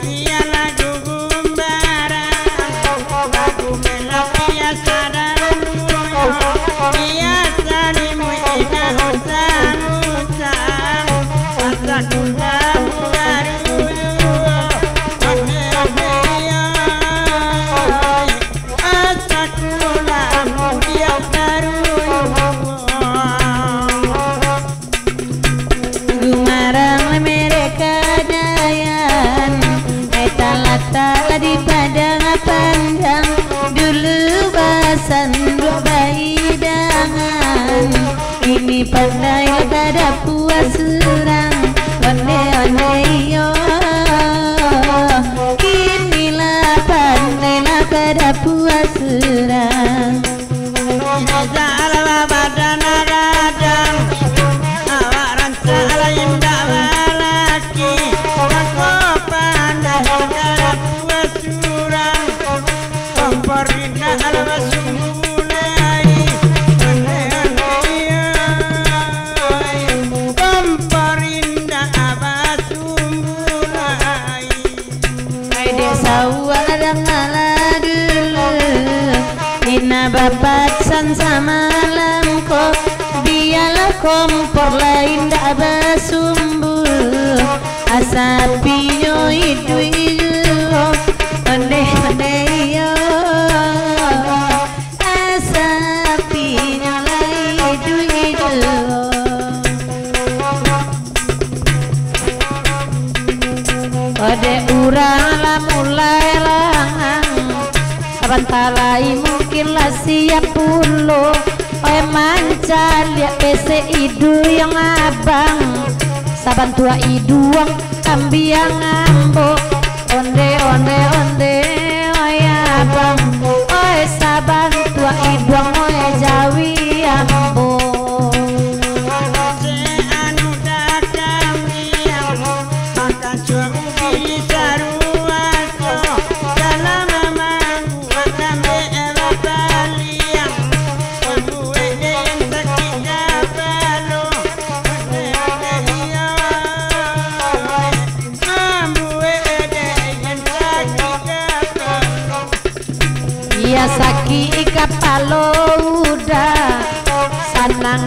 iya lagu gumbaran lagu melodi asaran biasa dimu ina hutan-hutan asa kundang dari ulu asa kundang dia baru gumarang mereka dayan tala di padang pandang dulu basan dua baidangan ini pandai kada puas serang onde yo inilah pandai kada puas serang jala badan radang awak rancala indah balaki aku pandai kada puas serang komporina alwas mulai komporinda abas mulai ai desa waladang ala dulu ina babat san samalam ko biarlah kompor lain dak basumbul asapinyo itu onde yo asapinyo lai itu ode urang la mulai langang saban talai mungkin lah siap puluh oe manca liat pese idu yang abang saban tua iduang kambiang ngambok onde oe abang oe saban tua iduang oe jawi ambok anu dadang yang maka cuubi saruaso dalam mamangku akambe ela baliang pembuwe yang sakitnya balo iya saki kapalo udah sanang